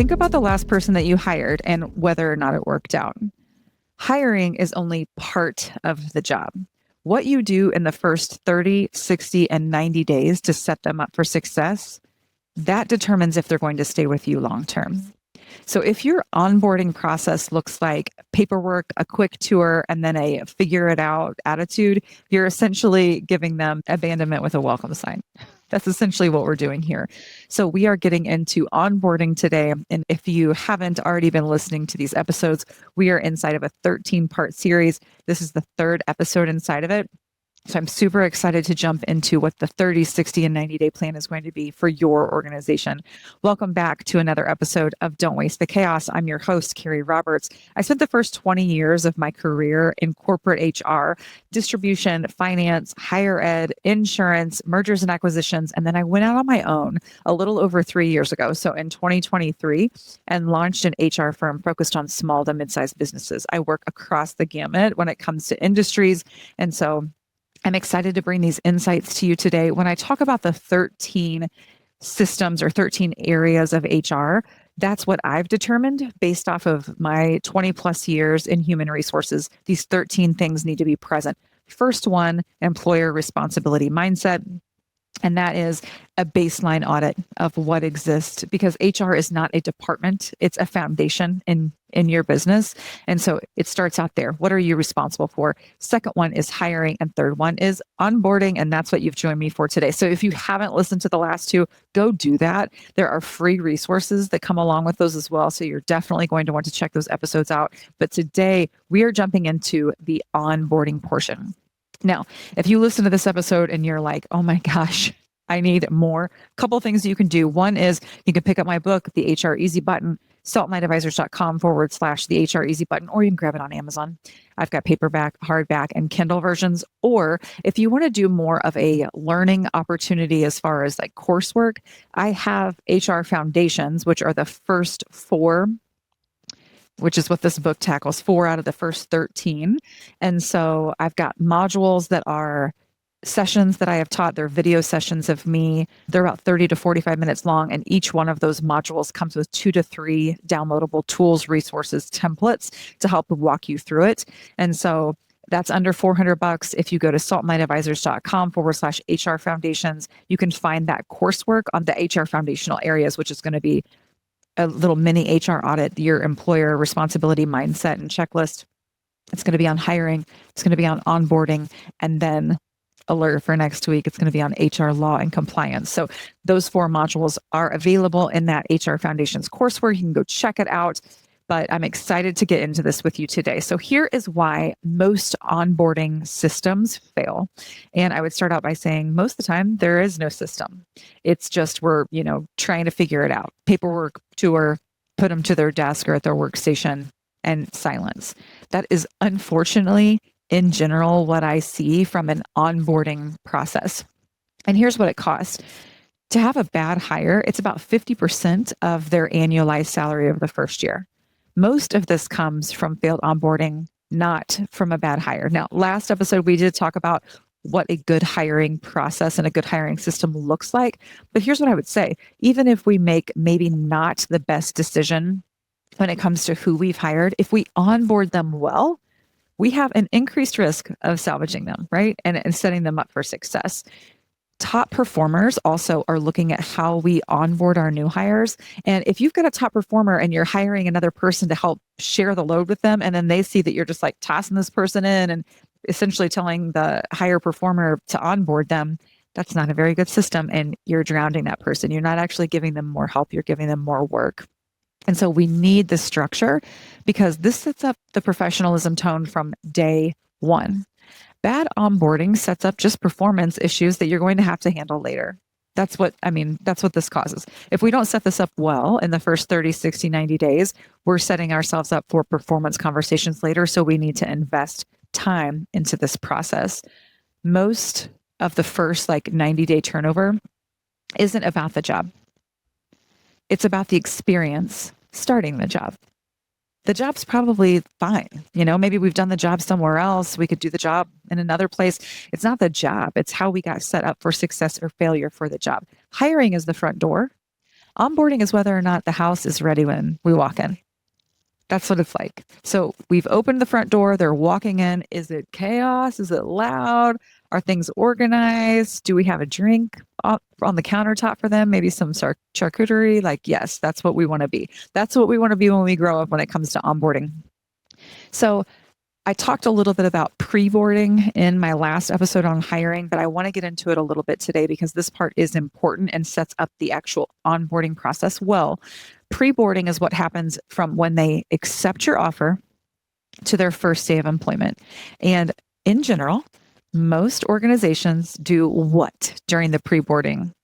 Think about the last person that you hired and whether or not it worked out. Hiring is only part of the job. What you do in the first 30, 60, and 90 days to set them up for success, that determines if they're going to stay with you long term. So if your onboarding process looks like paperwork, a quick tour, and then a figure it out attitude, you're essentially giving them abandonment with a welcome sign. That's essentially what we're doing here. So we are getting into onboarding today. And if you haven't already been listening to these episodes, we are inside of a 13-part series. This is the third episode inside of it. So I'm super excited to jump into what the 30, 60, and 90-day plan is going to be for your organization. Welcome back to another episode of Don't Waste the Chaos. I'm your host, Kerri Roberts. I spent the first 20 years of my career in corporate HR, distribution, finance, higher ed, insurance, mergers and acquisitions, and then I went out on my own a little over 3 years ago, so in 2023, and launched an HR firm focused on small to mid-sized businesses. I work across the gamut when it comes to industries, and so I'm excited to bring these insights to you today. When I talk about the 13 systems or 13 areas of HR, that's what I've determined based off of my 20 plus years in human resources. These 13 things need to be present. First one, employer responsibility mindset. And that is a baseline audit of what exists, because HR is not a department. It's a foundation in your business. And so it starts out there. What are you responsible for? Second one is hiring. And third one is onboarding. And that's what you've joined me for today. So if you haven't listened to the last two, go do that. There are free resources that come along with those as well. So you're definitely going to want to check those episodes out. But today we are jumping into the onboarding portion. Now, if you listen to this episode and you're like, oh my gosh, I need more, a couple things you can do. One is you can pick up my book, The HR Easy Button, saltlightadvisors.com/the HR Easy Button, or you can grab it on Amazon. I've got paperback, hardback, and Kindle versions. Or if you want to do more of a learning opportunity as far as like coursework, I have HR Foundations, which are the first 4, which is what this book tackles, 4 out of the first 13. And so I've got modules that are sessions that I have taught. They're video sessions of me. They're about 30 to 45 minutes long. And each one of those modules comes with 2 to 3 downloadable tools, resources, templates to help walk you through it. And so that's under $400. If you go to saltlightadvisors.com/HR Foundations, you can find that coursework on the HR foundational areas, which is going to be a little mini HR audit, your employer responsibility mindset and checklist. It's going to be on hiring. It's going to be on onboarding. And then alert for next week, it's going to be on HR law and compliance. So those 4 modules are available in that HR Foundations coursework. You can go check it out. But I'm excited to get into this with you today. So here is why most onboarding systems fail. And I would start out by saying most of the time there is no system. It's just we're, trying to figure it out. Paperwork, tour, put them to their desk or at their workstation, and silence. That is unfortunately, in general, what I see from an onboarding process. And here's what it costs. To have a bad hire, it's about 50% of their annualized salary of the first year. Most of this comes from failed onboarding, not from a bad hire. Now, last episode, we did talk about what a good hiring process and a good hiring system looks like. But here's what I would say. Even if we make maybe not the best decision when it comes to who we've hired, if we onboard them well, we have an increased risk of salvaging them, right? And setting them up for success. Top performers also are looking at how we onboard our new hires. And if you've got a top performer and you're hiring another person to help share the load with them, and then they see that you're just like tossing this person in and essentially telling the higher performer to onboard them, that's not a very good system. And you're drowning that person. You're not actually giving them more help. You're giving them more work. And so we need the structure because this sets up the professionalism tone from day one. Bad onboarding sets up just performance issues that you're going to have to handle later. That's what this causes. If we don't set this up well in the first 30, 60, 90 days, we're setting ourselves up for performance conversations later. So we need to invest time into this process. Most of the first 90-day turnover isn't about the job. It's about the experience starting the job. The job's probably fine. Maybe we've done the job somewhere else. We could do the job in another place. It's not the job. It's how we got set up for success or failure for the job. Hiring is the front door. Onboarding is whether or not the house is ready when we walk in. That's what it's like. So we've opened the front door. They're walking in. Is it chaos? Is it loud? Are things organized? Do we have a drink on the countertop for them? Maybe some charcuterie? Like, yes, that's what we want to be. That's what we want to be when we grow up when it comes to onboarding. So I talked a little bit about pre-boarding in my last episode on hiring, but I want to get into it a little bit today because this part is important and sets up the actual onboarding process well. Pre-boarding is what happens from when they accept your offer to their first day of employment. And in general, most organizations do what during the pre-boarding?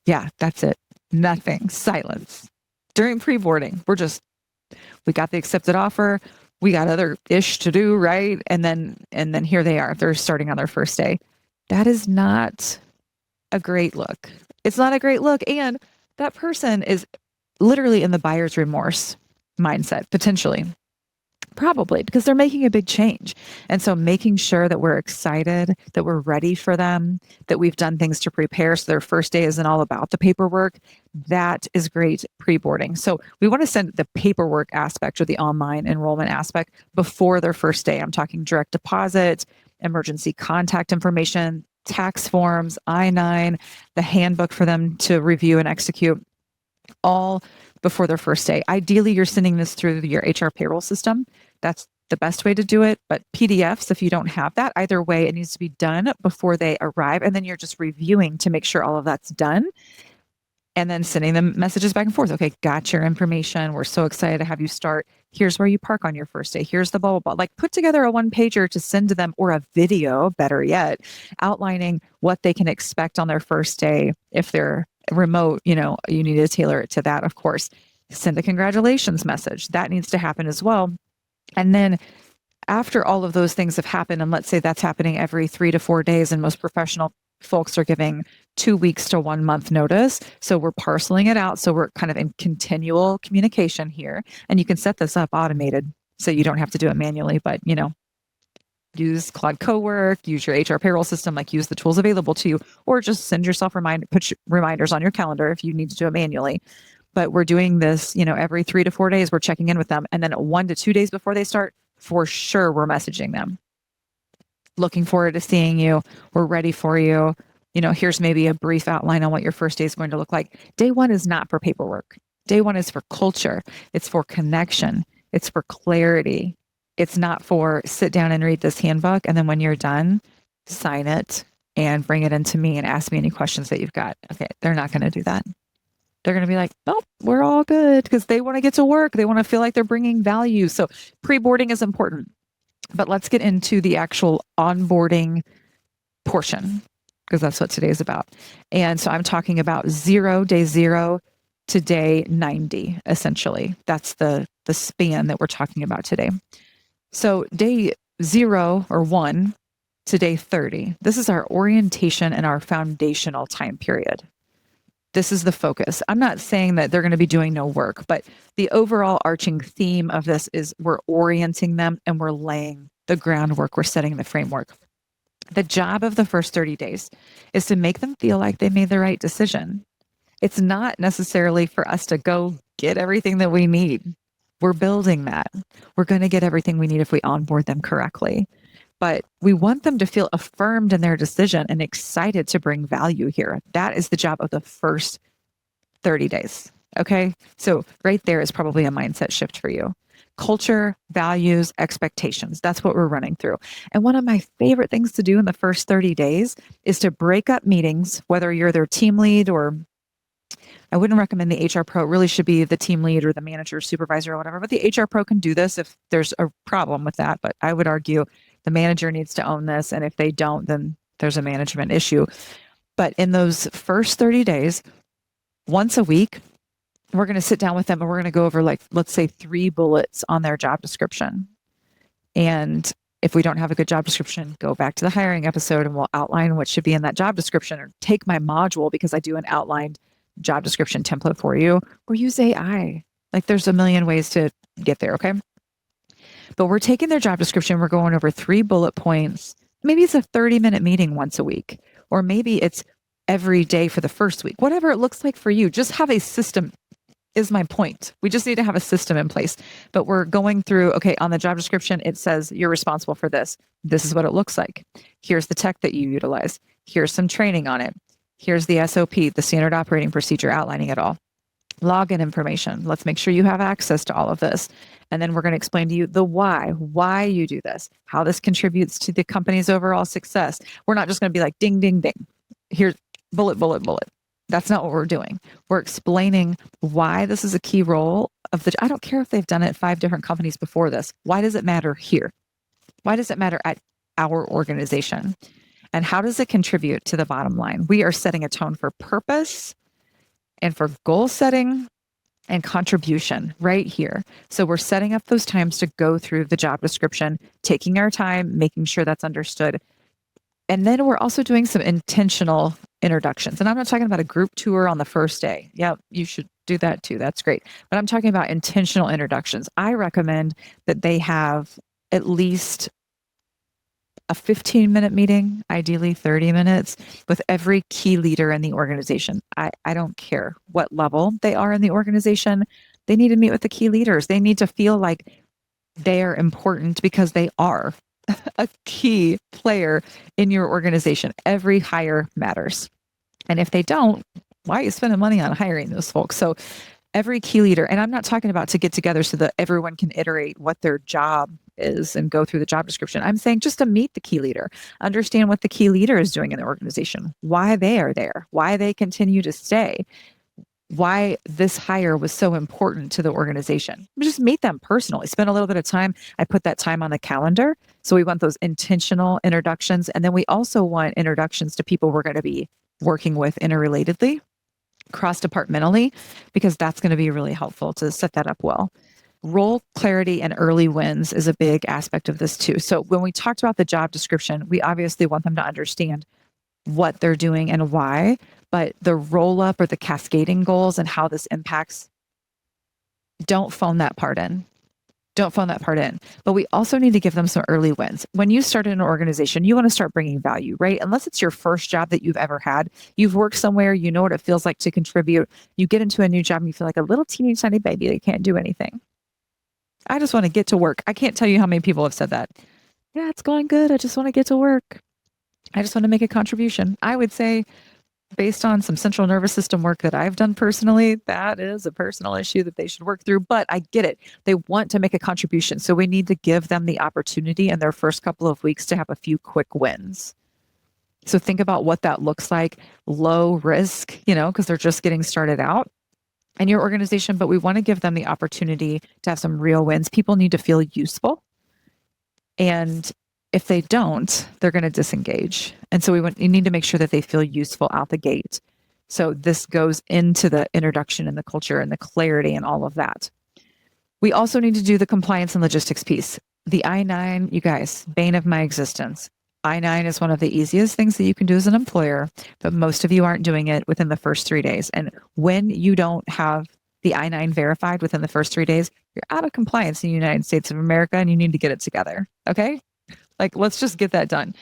Yeah, that's it. Nothing. Silence. During pre-boarding, we got the accepted offer. We got other ish to do, right? And then here they are. They're starting on their first day. That is not a great look. It's not a great look. And that person is literally in the buyer's remorse mindset, potentially. Probably because they're making a big change. And so making sure that we're excited, that we're ready for them, that we've done things to prepare so their first day isn't all about the paperwork, that is great pre-boarding. So we want to send the paperwork aspect or the online enrollment aspect before their first day. I'm talking direct deposit, emergency contact information, tax forms, I-9, the handbook for them to review and execute, all before their first day. Ideally, you're sending this through your HR payroll system. That's the best way to do it. But PDFs, if you don't have that, either way, it needs to be done before they arrive. And then you're just reviewing to make sure all of that's done. And then sending them messages back and forth. Okay, got your information. We're so excited to have you start. Here's where you park on your first day. Here's the blah, blah, blah. Like put together a one-pager to send to them or a video, better yet, outlining what they can expect on their first day. If they're remote, you need to tailor it to that, of course. Send a congratulations message. That needs to happen as well. And then after all of those things have happened, and let's say that's happening every 3 to 4 days, and most professional folks are giving 2 weeks to 1 month notice. So we're parceling it out. So we're kind of in continual communication here. And you can set this up automated so you don't have to do it manually, but use Claude Cowork, use your HR payroll system, like use the tools available to you, or just send yourself put reminders on your calendar if you need to do it manually. But we're doing this, every 3 to 4 days, we're checking in with them. And then 1 to 2 days before they start, for sure, we're messaging them. Looking forward to seeing you. We're ready for you. Here's maybe a brief outline on what your first day is going to look like. Day 1 is not for paperwork. Day 1 is for culture. It's for connection. It's for clarity. It's not for sit down and read this handbook. And then when you're done, sign it and bring it into me and ask me any questions that you've got. Okay. They're not going to do that. They're going to be like, oh, we're all good because they want to get to work. They want to feel like they're bringing value. So pre-boarding is important. But let's get into the actual onboarding portion because that's what today is about. And so I'm talking about day 0 to day 90, essentially. That's the span that we're talking about today. So day 0 or 1 to day 30, this is our orientation and our foundational time period. This is the focus. I'm not saying that they're going to be doing no work, but the overall arching theme of this is we're orienting them and we're laying the groundwork. We're setting the framework. The job of the first 30 days is to make them feel like they made the right decision. It's not necessarily for us to go get everything that we need. We're building that. We're going to get everything we need if we onboard them correctly. But we want them to feel affirmed in their decision and excited to bring value here. That is the job of the first 30 days. Okay. So right there is probably a mindset shift for you. Culture, values, expectations. That's what we're running through. And one of my favorite things to do in the first 30 days is to break up meetings, whether you're their team lead or I wouldn't recommend the HR pro. It really should be the team lead or the manager, supervisor, or whatever. But the HR pro can do this if there's a problem with that. But I would argue the manager needs to own this. And if they don't, then there's a management issue. But in those first 30 days, once a week, we're going to sit down with them and we're going to go over, like, let's say 3 bullets on their job description. And if we don't have a good job description, go back to the hiring episode and we'll outline what should be in that job description, or take my module because I do an outlined job description template for you, or use AI. Like, there's a million ways to get there. Okay. But we're taking their job description. We're going over 3 bullet points. Maybe it's a 30-minute meeting once a week, or maybe it's every day for the first week, whatever it looks like for you. Just have a system is my point. We just need to have a system in place. But we're going through, okay, on the job description, it says you're responsible for this. This is what it looks like. Here's the tech that you utilize. Here's some training on it. Here's the SOP, the standard operating procedure, outlining it all. Login information. Let's make sure you have access to all of this. And then we're going to explain to you the why you do this, how this contributes to the company's overall success. We're not just going to be like, ding, ding, ding. Here's bullet, bullet, bullet. That's not what we're doing. We're explaining why this is a key role of the, I don't care if they've done it 5 different companies before this. Why does it matter here? Why does it matter at our organization? And how does it contribute to the bottom line? We are setting a tone for purpose and for goal setting and contribution right here. So we're setting up those times to go through the job description, taking our time, making sure that's understood. And then we're also doing some intentional introductions. And I'm not talking about a group tour on the first day. Yeah, you should do that too. That's great. But I'm talking about intentional introductions. I recommend that they have at least a 15-minute meeting, ideally 30 minutes, with every key leader in the organization. I don't care what level they are in the organization. They need to meet with the key leaders. They need to feel like they are important because they are a key player in your organization. Every hire matters. And if they don't, why are you spending money on hiring those folks? So every key leader, and I'm not talking about to get together so that everyone can iterate what their job is and go through the job description. I'm saying just to meet the key leader, understand what the key leader is doing in the organization, why they are there, why they continue to stay, why this hire was so important to the organization. Just meet them personally, spend a little bit of time. I put that time on the calendar. So we want those intentional introductions. And then we also want introductions to people we're going to be working with interrelatedly, cross-departmentally, because that's going to be really helpful to set that up well. Role clarity and early wins is a big aspect of this too. So when we talked about the job description, we obviously want them to understand what they're doing and why, but the roll up or the cascading goals and how this impacts, don't phone that part in. Don't phone that part in. But we also need to give them some early wins. When you start in an organization, you want to start bringing value, right? Unless it's your first job that you've ever had, you've worked somewhere, you know what it feels like to contribute. You get into a new job and you feel like a little teeny tiny baby that can't do anything. I just want to get to work. I can't tell you how many people have said that. Yeah, it's going good. I just want to get to work. I just want to make a contribution. I would say, based on some central nervous system work that I've done personally, that is a personal issue that they should work through. But I get it. They want to make a contribution. So we need to give them the opportunity in their first couple of weeks to have a few quick wins. So think about what that looks like. Low risk, because they're just getting started out in your organization, but we want to give them the opportunity to have some real wins. People need to feel useful. And if they don't, they're going to disengage. And so we need to make sure that they feel useful out the gate. So this goes into the introduction and the culture and the clarity and all of that. We also need to do the compliance and logistics piece. The I-9, you guys, bane of my existence. I-9 is one of the easiest things that you can do as an employer, but most of you aren't doing it within the first 3 days. And when you don't have the I-9 verified within the first 3 days, you're out of compliance in the United States of America and you need to get it together. Okay? Let's just get that done.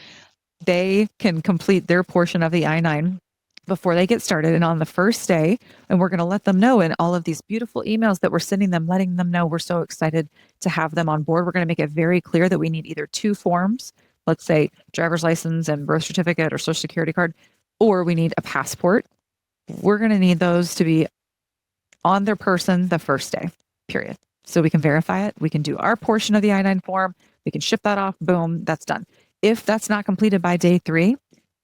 They can complete their portion of the I-9 before they get started. And on the first day, and we're going to let them know in all of these beautiful emails that we're sending them, letting them know we're so excited to have them on board. We're going to make it very clear that we need either 2 forms, let's say driver's license and birth certificate or social security card, or we need a passport. We're going to need those to be on their person the first day, period. So we can verify it. We can do our portion of the I-9 form. We can ship that off. Boom, that's done. If that's not completed by day 3,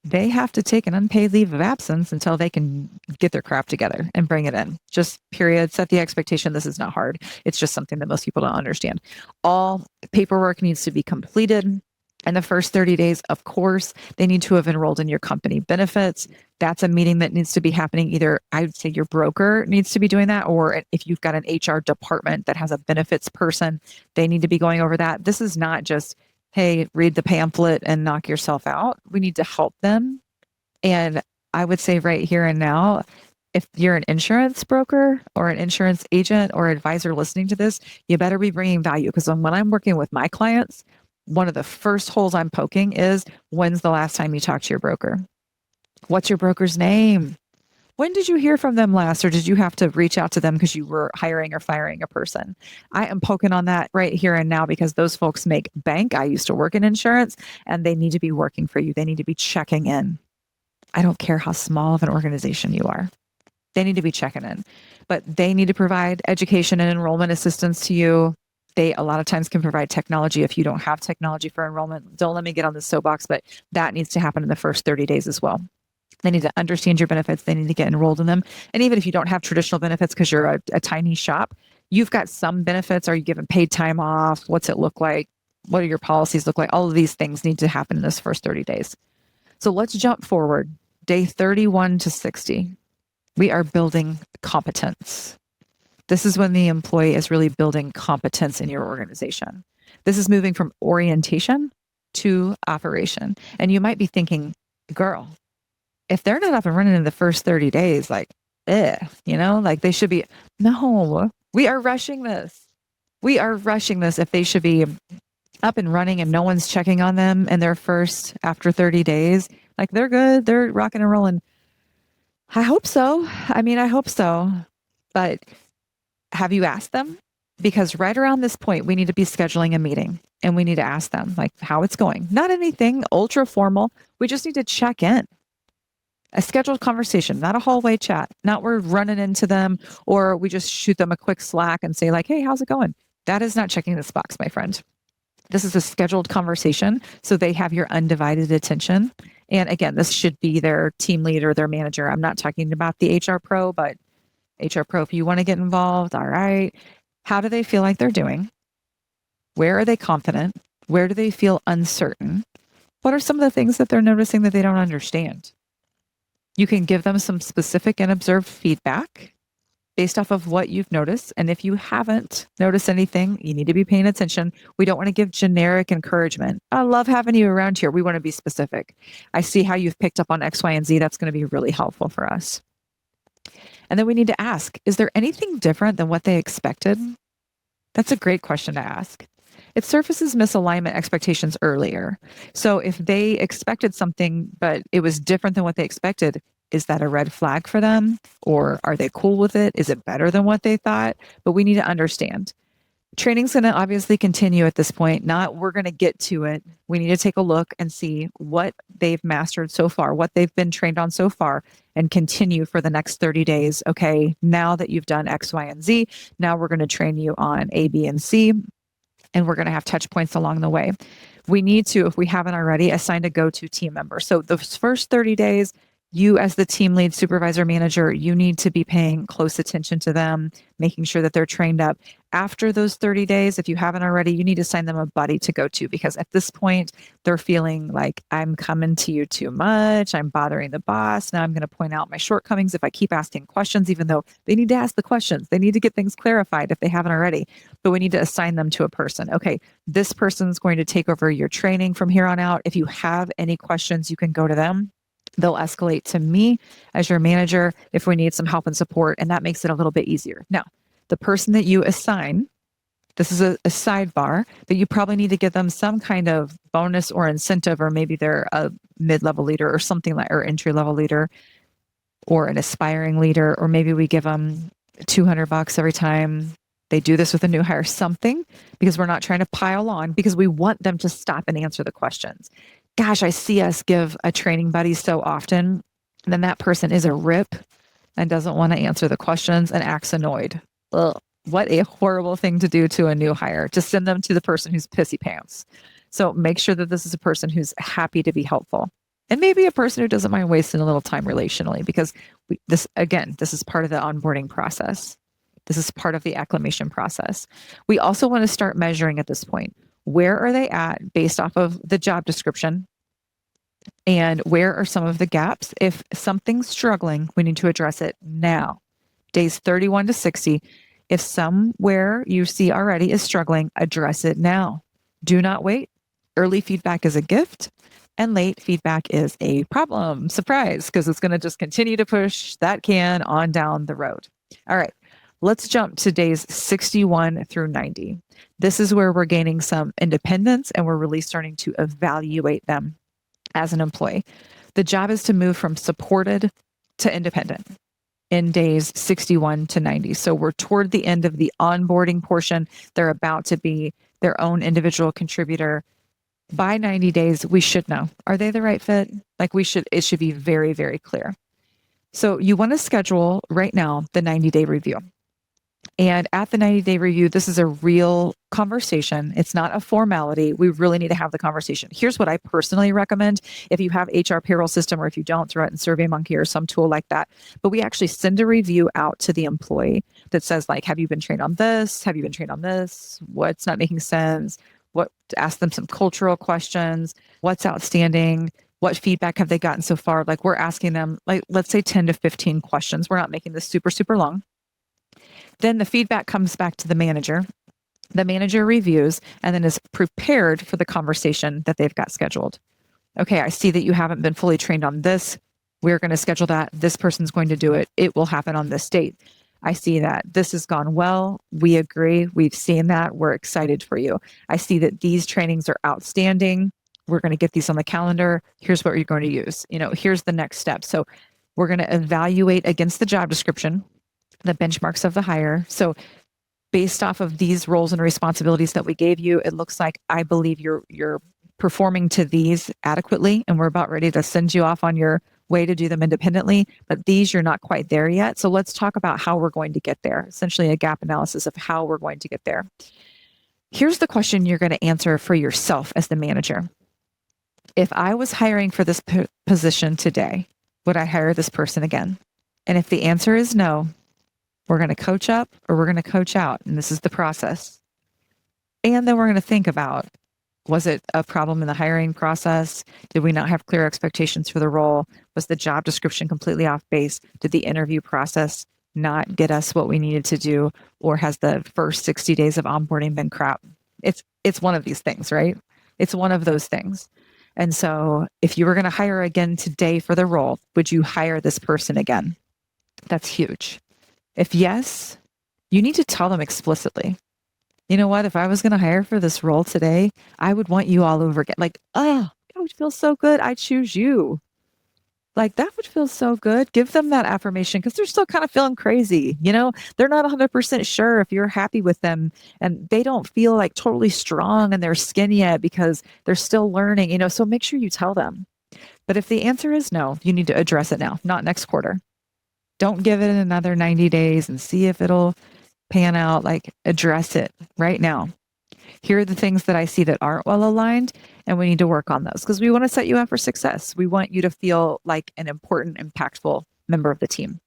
they have to take an unpaid leave of absence until they can get their crap together and bring it in. Just period. Set the expectation. This is not hard. It's just something that most people don't understand. All paperwork needs to be completed in the first 30 days. Of course, they need to have enrolled in your company benefits. That's a meeting that needs to be happening. Either I would say your broker needs to be doing that, or if you've got an HR department that has a benefits person, they need to be going over that. This is not just, hey, read the pamphlet and knock yourself out. We need to help them. And I would say right here and now, if you're an insurance broker or an insurance agent or advisor listening to this, you better be bringing value. Because when I'm working with my clients, one of the first holes I'm poking is, when's the last time you talked to your broker? What's your broker's name? When did you hear from them last, or did you have to reach out to them because you were hiring or firing a person? I am poking on that right here and now because those folks make bank. I used to work in insurance and they need to be working for you. They need to be checking in. I don't care how small of an organization you are. They need to be checking in, but they need to provide education and enrollment assistance to you. They a lot of times can provide technology if you don't have technology for enrollment. Don't let me get on the soapbox, but that needs to happen in the first 30 days as well. They need to understand your benefits. They need to get enrolled in them. And even if you don't have traditional benefits because you're a tiny shop, you've got some benefits. Are you given paid time off? What's it look like? What do your policies look like? All of these things need to happen in this first 30 days. So let's jump forward. Day 31 to 60. We are building competence. This is when the employee is really building competence in your organization. This is moving from orientation to operation. And you might be thinking, girl, if they're not up and running in the first 30 days, like, like they should be. No, we are rushing this. We are rushing this if they should be up and running and no one's checking on them in their first after 30 days. Like they're good. They're rocking and rolling. I hope so. I hope so. But have you asked them? Because right around this point, we need to be scheduling a meeting and we need to ask them like how it's going. Not anything ultra formal. We just need to check in. A scheduled conversation, not a hallway chat, not we're running into them or we just shoot them a quick Slack and say like, hey, how's it going? That is not checking this box, my friend. This is a scheduled conversation. So they have your undivided attention. And again, this should be their team lead or their manager. I'm not talking about the HR pro, but HR pro, if you want to get involved, all right. How do they feel like they're doing? Where are they confident? Where do they feel uncertain? What are some of the things that they're noticing that they don't understand? You can give them some specific and observed feedback based off of what you've noticed. And if you haven't noticed anything, you need to be paying attention. We don't want to give generic encouragement. I love having you around here. We want to be specific. I see how you've picked up on X, Y, and Z. That's going to be really helpful for us. And then we need to ask, is there anything different than what they expected? That's a great question to ask. It surfaces misalignment expectations earlier. So if they expected something, but it was different than what they expected, is that a red flag for them? Or are they cool with it? Is it better than what they thought? But we need to understand. Training's going to obviously continue at this point. Not we're going to get to it. We need to take a look and see what they've mastered so far, what they've been trained on so far, and continue for the next 30 days. Okay, now that you've done X, Y, and Z, now we're going to train you on A, B, and C. And we're going to have touch points along the way. We need to, if we haven't already, assign a go-to team member. So those first 30 days, you as the team lead, supervisor, manager, you need to be paying close attention to them, making sure that they're trained up. After those 30 days, if you haven't already, you need to assign them a buddy to go to, because at this point, they're feeling like I'm coming to you too much. I'm bothering the boss. Now I'm going to point out my shortcomings if I keep asking questions, even though they need to ask the questions. They need to get things clarified if they haven't already, but we need to assign them to a person. Okay, this person's going to take over your training from here on out. If you have any questions, you can go to them. They'll escalate to me as your manager if we need some help and support, and that makes it a little bit easier. Now, the person that you assign, this is a sidebar, but you probably need to give them some kind of bonus or incentive, or maybe they're a mid-level leader or something like, or entry-level leader or an aspiring leader, or maybe we give them $200 every time they do this with a new hire, something, because we're not trying to pile on, because we want them to stop and answer the questions. Gosh, I see us give a training buddy so often, and then that person is a rip and doesn't want to answer the questions and acts annoyed. Ugh, what a horrible thing to do to a new hire, to send them to the person who's pissy pants. So make sure that this is a person who's happy to be helpful, and maybe a person who doesn't mind wasting a little time relationally, because this is part of the onboarding process. This is part of the acclimation process. We also want to start measuring at this point. Where are they at based off of the job description? And where are some of the gaps? If something's struggling, we need to address it now. Days 31 to 60. If somewhere you see already is struggling, address it now. Do not wait. Early feedback is a gift, and late feedback is a problem. Surprise, because it's going to just continue to push that can on down the road. All right. Let's jump to days 61 through 90. This is where we're gaining some independence and we're really starting to evaluate them as an employee. The job is to move from supported to independent in days 61 to 90. So we're toward the end of the onboarding portion. They're about to be their own individual contributor. By 90 days, we should know, are they the right fit? It should be very, very clear. So you want to schedule right now the 90-day review. And at the 90-day review, this is a real conversation. It's not a formality. We really need to have the conversation. Here's what I personally recommend. If you have HR payroll system, or if you don't, throw it in SurveyMonkey or some tool like that. But we actually send a review out to the employee that says, like, have you been trained on this? Have you been trained on this? What's not making sense? Ask them some cultural questions. What's outstanding? What feedback have they gotten so far? Like, we're asking them, like, let's say 10 to 15 questions. We're not making this super, super long. Then the feedback comes back to the manager. The manager reviews and then is prepared for the conversation that they've got scheduled. Okay, I see that you haven't been fully trained on this. We're going to schedule that. This person's going to do it. It will happen on this date. I see that this has gone well. We agree. We've seen that. We're excited for you. I see that these trainings are outstanding. We're going to get these on the calendar. Here's what you're going to use. Here's the next step. So we're going to evaluate against the job description, the benchmarks of the hire. So based off of these roles and responsibilities that we gave you, it looks like I believe you're performing to these adequately, and we're about ready to send you off on your way to do them independently. But these, you're not quite there yet. So let's talk about how we're going to get there. Essentially a gap analysis of how we're going to get there. Here's the question you're going to answer for yourself as the manager. If I was hiring for this position today, would I hire this person again? And if the answer is no, we're going to coach up or we're going to coach out. And this is the process. And then we're going to think about, was it a problem in the hiring process? Did we not have clear expectations for the role? Was the job description completely off base? Did the interview process not get us what we needed to do? Or has the first 60 days of onboarding been crap? It's one of these things, right? It's one of those things. And so if you were going to hire again today for the role, would you hire this person again? That's huge. If yes, you need to tell them explicitly. You know what? If I was going to hire for this role today, I would want you all over again. Like, oh, that would feel so good. I choose you. Like, that would feel so good. Give them that affirmation because they're still kind of feeling crazy. They're not 100% sure if you're happy with them, and they don't feel like totally strong in their skin yet because they're still learning, so make sure you tell them. But if the answer is no, you need to address it now, not next quarter. Don't give it another 90 days and see if it'll pan out. Like, address it right now. Here are the things that I see that aren't well aligned, and we need to work on those because we want to set you up for success. We want you to feel like an important, impactful member of the team.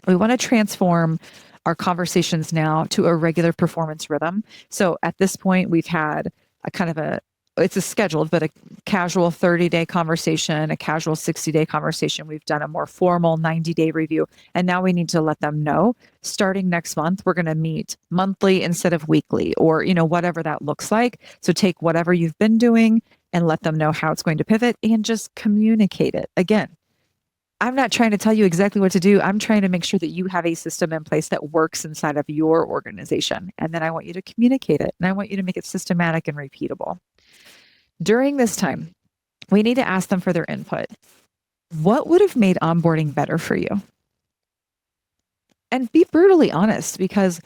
We want to transform our conversations now to a regular performance rhythm. So at this point, we've had it's a scheduled, but a casual 30-day conversation, a casual 60-day conversation. We've done a more formal 90-day review. And now we need to let them know, starting next month, we're going to meet monthly instead of weekly, or, whatever that looks like. So take whatever you've been doing and let them know how it's going to pivot and just communicate it. Again, I'm not trying to tell you exactly what to do. I'm trying to make sure that you have a system in place that works inside of your organization. And then I want you to communicate it, and I want you to make it systematic and repeatable. During this time, we need to ask them for their input. What would have made onboarding better for you? And be brutally honest, because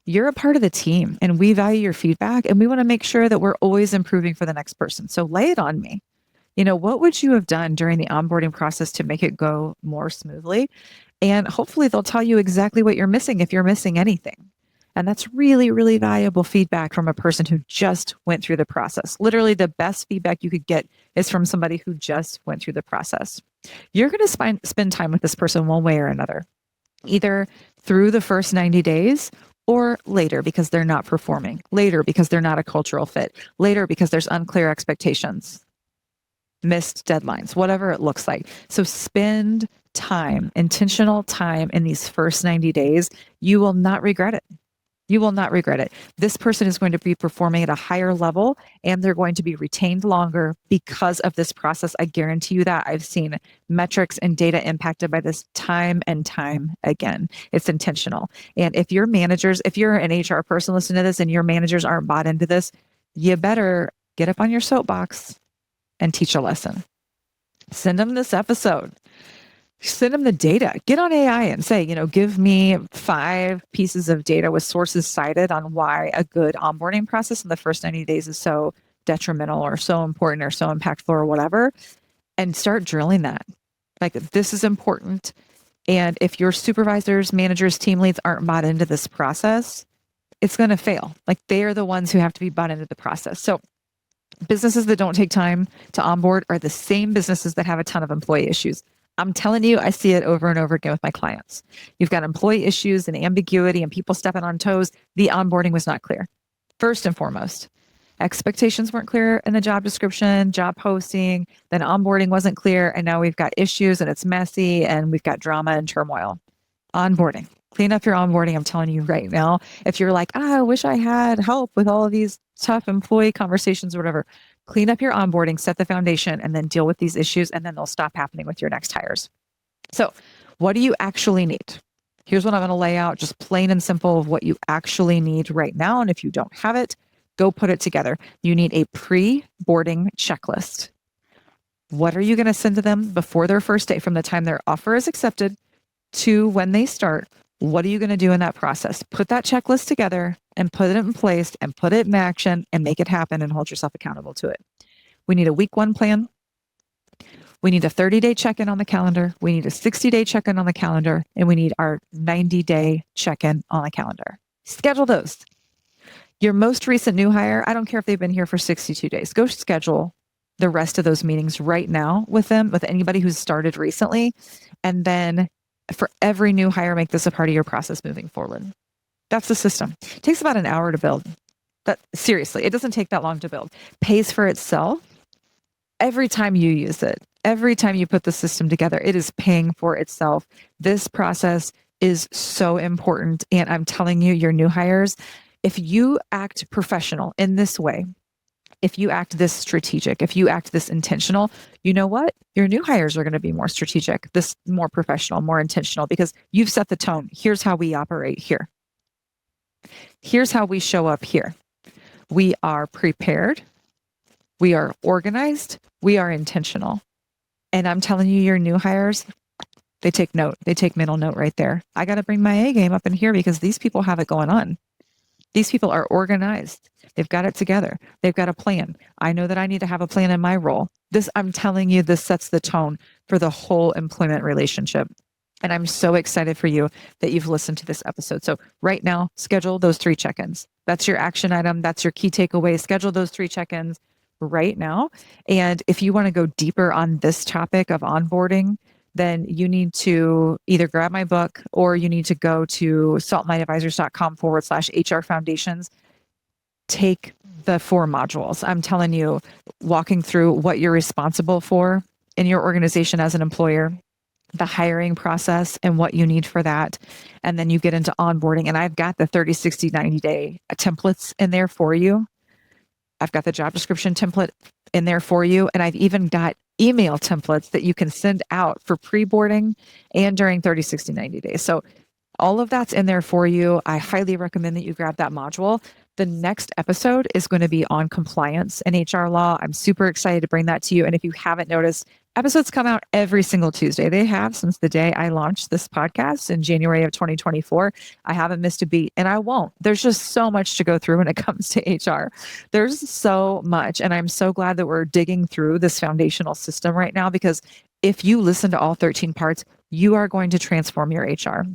you're a part of the team and we value your feedback, and we want to make sure that we're always improving for the next person. So lay it on me. What would you have done during the onboarding process to make it go more smoothly? And hopefully they'll tell you exactly what you're missing if you're missing anything. And that's really, really valuable feedback from a person who just went through the process. Literally, the best feedback you could get is from somebody who just went through the process. You're going to spend time with this person one way or another, either through the first 90 days or later because they're not performing, later because they're not a cultural fit, later because there's unclear expectations, missed deadlines, whatever it looks like. So spend time, intentional time in these first 90 days. You will not regret it. You will not regret it. This person is going to be performing at a higher level, and they're going to be retained longer because of this process. I guarantee you that. I've seen metrics and data impacted by this time and time again. It's intentional. And if your managers, if you're an HR person listening to this and your managers aren't bought into this, you better get up on your soapbox and teach a lesson. Send them this episode. Send them the data. Get on AI and say, give me 5 pieces of data with sources cited on why a good onboarding process in the first 90 days is so detrimental or so important or so impactful or whatever, and start drilling that. Like, this is important. And if your supervisors, managers, team leads aren't bought into this process, it's going to fail. Like, they are the ones who have to be bought into the process. So businesses that don't take time to onboard are the same businesses that have a ton of employee issues. I'm telling you, I see it over and over again with my clients. You've got employee issues and ambiguity and people stepping on toes. The onboarding was not clear. First and foremost, expectations weren't clear in the job description, job posting, then onboarding wasn't clear. And now we've got issues and it's messy and we've got drama and turmoil. Onboarding. Clean up your onboarding. I'm telling you right now, if you're like, I wish I had help with all of these tough employee conversations or whatever, clean up your onboarding, set the foundation, and then deal with these issues, and then they'll stop happening with your next hires. So what do you actually need? Here's what I'm going to lay out, just plain and simple of what you actually need right now. And if you don't have it, go put it together. You need a pre-boarding checklist. What are you going to send to them before their first day, from the time their offer is accepted to when they start? What are you going to do in that process? Put that checklist together and put it in place and put it in action and make it happen and hold yourself accountable to it. We need a week 1 plan. We need a 30-day check-in on the calendar. We need a 60-day check-in on the calendar. And we need our 90-day check-in on the calendar. Schedule those. Your most recent new hire, I don't care if they've been here for 62 days. Go schedule the rest of those meetings right now with them, with anybody who's started recently. And then for every new hire, make this a part of your process moving forward. That's the system. It takes about an hour to build. But seriously, it doesn't take that long to build. Pays for itself every time you use it. Every time you put the system together, it is paying for itself. This process is so important. And I'm telling you, your new hires, if you act professional in this way, if you act this strategic, if you act this intentional, you know what? Your new hires are going to be more strategic, this more professional, more intentional, because you've set the tone. Here's how we operate here. Here's how we show up here. We are prepared. We are organized. We are intentional. And I'm telling you, your new hires, they take note. They take mental note right there. I got to bring my A game up in here because these people have it going on. These people are organized. They've got it together. They've got a plan. I know that I need to have a plan in my role. I'm telling you, this sets the tone for the whole employment relationship. And I'm so excited for you that you've listened to this episode. So right now, schedule those 3 check-ins. That's your action item. That's your key takeaway. Schedule those 3 check-ins right now. And if you want to go deeper on this topic of onboarding, then you need to either grab my book or you need to go to saltlightadvisors.com/HR foundations. Take the 4 modules. I'm telling you, walking through what you're responsible for in your organization as an employer, the hiring process and what you need for that. And then you get into onboarding. And I've got the 30, 60, 90-day templates in there for you. I've got the job description template in there for you. And I've even got email templates that you can send out for pre-boarding and during 30, 60, 90 days. So all of that's in there for you. I highly recommend that you grab that module. The next episode is going to be on compliance and HR law. I'm super excited to bring that to you. And if you haven't noticed, episodes come out every single Tuesday. They have since the day I launched this podcast in January of 2024. I haven't missed a beat and I won't. There's just so much to go through when it comes to HR. There's so much. And I'm so glad that we're digging through this foundational system right now, because if you listen to all 13 parts, you are going to transform your HR.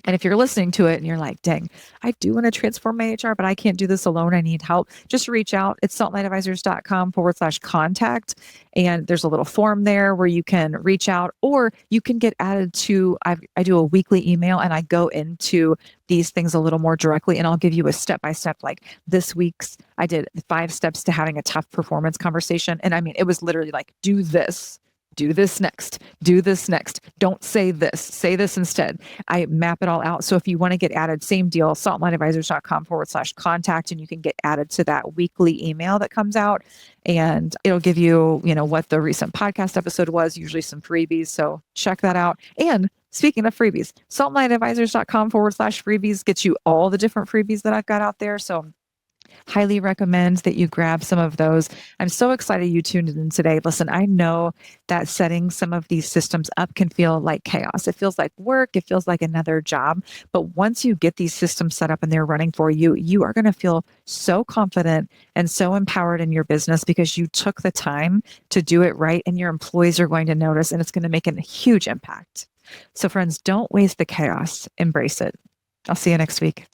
And if you're listening to it and you're like, dang, I do want to transform my HR, but I can't do this alone. I need help. Just reach out. It's saltlightadvisors.com/contact. And there's a little form there where you can reach out, or you can get added to, I do a weekly email and I go into these things a little more directly. And I'll give you a step-by-step, like this week's, I did 5 steps to having a tough performance conversation. And I mean, it was literally like, do this next, do this next. Don't say this instead. I map it all out. So if you want to get added, same deal, saltlightadvisors.com/contact, and you can get added to that weekly email that comes out, and it'll give you, what the recent podcast episode was, usually some freebies. So check that out. And speaking of freebies, saltlightadvisors.com/freebies gets you all the different freebies that I've got out there. So highly recommend that you grab some of those. I'm so excited you tuned in today. Listen, I know that setting some of these systems up can feel like chaos. It feels like work. It feels like another job. But once you get these systems set up and they're running for you, you are going to feel so confident and so empowered in your business because you took the time to do it right, and your employees are going to notice, and it's going to make a huge impact. So friends, don't waste the chaos. Embrace it. I'll see you next week.